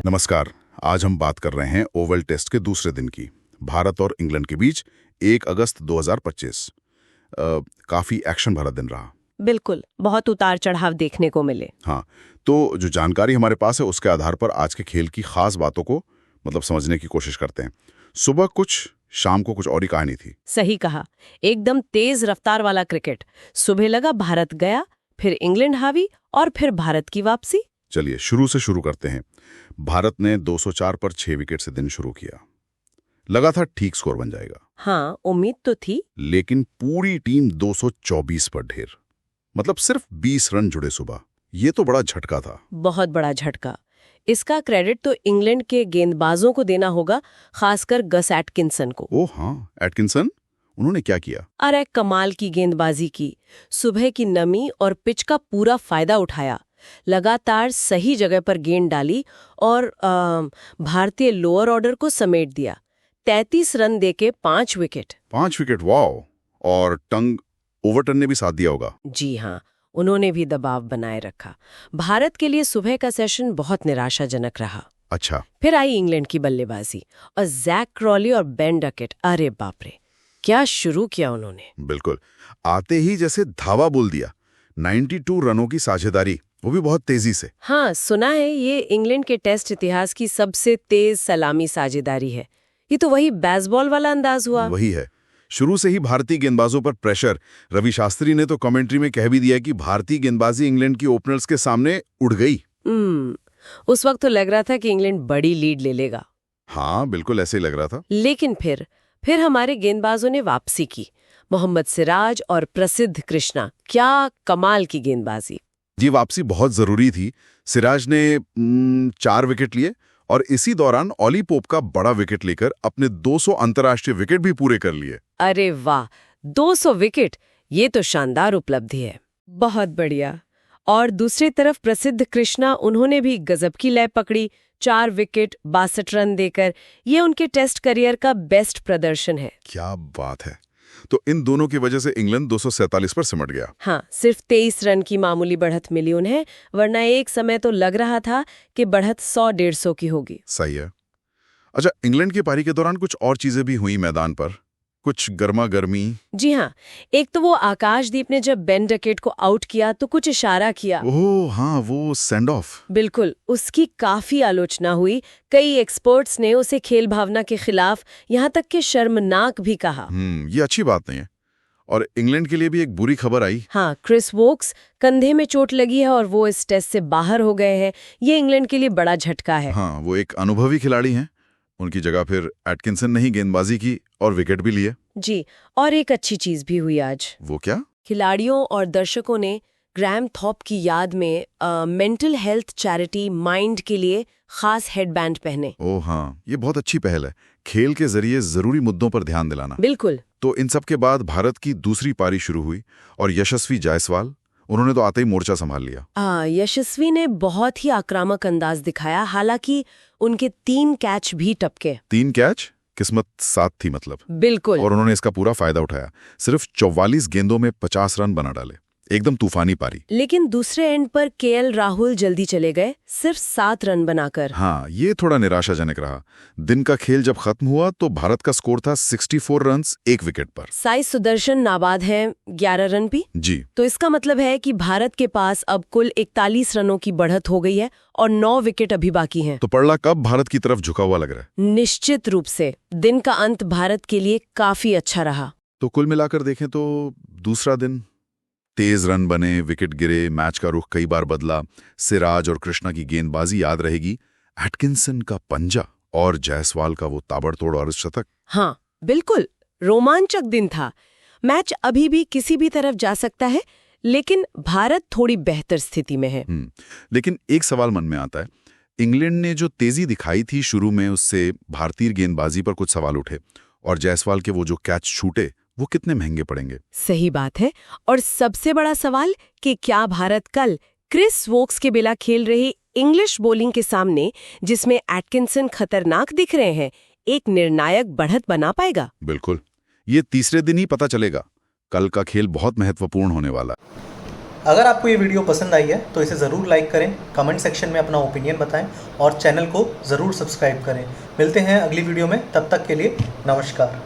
नमस्कार। आज हम बात कर रहे हैं ओवल टेस्ट के दूसरे दिन की, भारत और इंग्लैंड के बीच 1 अगस्त 2025। काफी एक्शन भरा दिन रहा। बिल्कुल, बहुत उतार चढ़ाव देखने को मिले। हाँ, तो जो जानकारी हमारे पास है उसके आधार पर आज के खेल की खास बातों को समझने की कोशिश करते हैं। सुबह कुछ, शाम को कुछ और ही कहानी थी। सही कहा, एकदम तेज रफ्तार वाला क्रिकेट। सुबह लगा भारत गया, फिर इंग्लैंड हावी और फिर भारत की वापसी। चलिए शुरू से शुरू करते हैं। भारत ने 204 पर 6 विकेट से दिन शुरू किया। लगा था ठीक स्कोर बन जाएगा। हाँ, उम्मीद तो थी। लेकिन पूरी टीम 224 पर ढेर, सिर्फ 20 रन जुड़े सुबह। ये तो बड़ा झटका था। बहुत बड़ा झटका। इसका क्रेडिट तो इंग्लैंड के गेंदबाजों को देना होगा, खासकर गस एटकिंसन को। ओह हाँ, एटकिंसन, उन्होंने क्या किया? अरे कमाल की गेंदबाजी की। सुबह की नमी और पिच का पूरा फायदा उठाया, लगातार सही जगह पर गेंद डाली और भारतीय लोअर ऑर्डर को समेट दिया। 33 रन देके 5 विकेट। 5 wicket, wow. और टंग ओवरटन ने भी साथ दिया होगा। जी हाँ, उन्होंने भी दबाव बनाए रखा। भारत के लिए सुबह का सेशन बहुत निराशाजनक रहा। अच्छा। फिर आई इंग्लैंड की बल्लेबाजी और जैक क्रॉली और बेन डकेट। अरे बाप रे, क्या शुरू किया उन्होंने। बिल्कुल, आते ही जैसे धावा बोल दिया। 92 रनों की साझेदारी, वो भी बहुत तेजी से। हाँ, सुना है ये इंग्लैंड के टेस्ट इतिहास की सबसे तेज सलामी साझेदारी है। ये तो वही बेसबॉल वाला अंदाज हुआ। वही है। शुरू से ही भारतीय गेंदबाजों पर प्रेशर। रवि शास्त्री ने तो कमेंट्री में कह भी दिया कि भारतीय गेंदबाजी इंग्लैंड की ओपनर्स के सामने उड़ गई। उस वक्त तो लग रहा था कि इंग्लैंड बड़ी लीड ले लेगा। हाँ, बिल्कुल ऐसे ही लग रहा था। लेकिन फिर हमारे गेंदबाजों ने वापसी की। मोहम्मद सिराज और प्रसिद्ध कृष्णा, क्या कमाल की गेंदबाजी। जी, वापसी बहुत जरूरी थी। सिराज ने 4 विकेट लिए और इसी दौरान ऑली पोप का बड़ा विकेट लेकर अपने 200 अंतर्राष्ट्रीय विकेट भी पूरे कर लिए। अरे वाह, 200 विकेट, ये तो शानदार उपलब्धि है। बहुत बढ़िया। और दूसरी तरफ प्रसिद्ध कृष्णा, उन्होंने भी गजब की लय पकड़ी। 4 विकेट 62 रन देकर ये उनके टेस्ट करियर का बेस्ट प्रदर्शन है। क्या बात है। तो इन दोनों की वजह से इंग्लैंड 247 पर सिमट गया। हाँ, सिर्फ 23 रन की मामूली बढ़त मिली उन्हें, वरना एक समय तो लग रहा था कि बढ़त 100-150 की होगी। सही है। अच्छा, इंग्लैंड की पारी के दौरान कुछ और चीजें भी हुई मैदान पर, कुछ गर्मा गर्मी। जी हाँ, एक तो वो आकाशदीप ने जब बेन डकेट को आउट किया तो कुछ इशारा किया। ओह हाँ, वो सेंड ऑफ। बिल्कुल, उसकी काफी आलोचना हुई। कई एक्सपर्ट्स ने उसे खेल भावना के खिलाफ, यहाँ तक कि शर्मनाक भी कहा। ये अच्छी बात नहीं है। और इंग्लैंड के लिए भी एक बुरी खबर आई। हाँ, क्रिस वोक्स कंधे में चोट लगी है और वो इस टेस्ट से बाहर हो गए हैं। ये इंग्लैंड के लिए बड़ा झटका है। हाँ, वो एक अनुभवी खिलाड़ी हैं। उनकी जगह फिर एटकिंसन ने ही गेंदबाजी की और विकेट भी लिए। जी, और एक अच्छी चीज भी हुई आज। वो क्या? खिलाड़ियों और दर्शकों ने ग्रैम थॉप की याद में मेंटल हेल्थ चैरिटी माइंड के लिए खास हेडबैंड पहने। ओह हाँ, ये बहुत अच्छी पहल है। खेल के जरिए जरूरी मुद्दों पर ध्यान दिलाना। बिल्कुल। तो इन सब के बाद भारत की दूसरी पारी शुरू हुई और यशस्वी जायसवाल, उन्होंने तो आते ही मोर्चा संभाल लिया। यशस्वी ने बहुत ही आक्रामक अंदाज दिखाया, हालांकि उनके 3 कैच भी टपके। 3 कैच, किस्मत साथ थी बिल्कुल। और उन्होंने इसका पूरा फायदा उठाया। सिर्फ 44 गेंदों में 50 रन बना डाले। एकदम तूफानी पारी। लेकिन दूसरे एंड पर केएल राहुल जल्दी चले गए, सिर्फ 7 रन बनाकर। हाँ, ये थोड़ा निराशाजनक रहा। दिन का खेल जब खत्म हुआ तो भारत का स्कोर था 64 रन्स 1 विकेट पर। साई सुदर्शन नाबाद हैं 11 रन भी। जी, तो इसका मतलब है कि भारत के पास अब कुल 41 रनों की बढ़त हो गई है और 9 विकेट अभी बाकी हैं। तो पड़ला कब भारत की तरफ झुका हुआ लग रहा है। निश्चित रूप से दिन का अंत भारत के लिए काफी अच्छा रहा। तो कुल मिलाकर देखें तो दूसरा दिन तेज रन बने, विकेट गिरे, मैच का रुख कई बार बदला। सिराज और कृष्णा की गेंदबाजी याद रहेगी, एटकिंसन का पंजा और जायसवाल का वो ताबड़तोड़ अर्धशतक। हाँ बिल्कुल, रोमांचक दिन था। मैच अभी भी किसी भी तरफ जा सकता है, लेकिन भारत थोड़ी बेहतर स्थिति में है। लेकिन एक सवाल मन में आता है, इंग्लैंड ने जो तेजी दिखाई थी शुरू में, उससे भारतीय गेंदबाजी पर कुछ सवाल उठे और जायसवाल के वो जो कैच छूटे वो कितने महंगे पड़ेंगे। सही बात है। और सबसे बड़ा सवाल कि क्या भारत कल क्रिस वोक्स के बिना खेल रही इंग्लिश बॉलिंग के सामने, जिसमें एटकिंसन खतरनाक दिख रहे हैं, एक निर्णायक बढ़त बना पाएगा। बिल्कुल, ये तीसरे दिन ही पता चलेगा। कल का खेल बहुत महत्वपूर्ण होने वाला। अगर आपको ये वीडियो पसंद आई है तो इसे ज़रूर लाइक करें, कमेंट सेक्शन में अपना ओपिनियन बताएं और चैनल को ज़रूर सब्सक्राइब करें। मिलते हैं अगली वीडियो में, तब तक के लिए नमस्कार।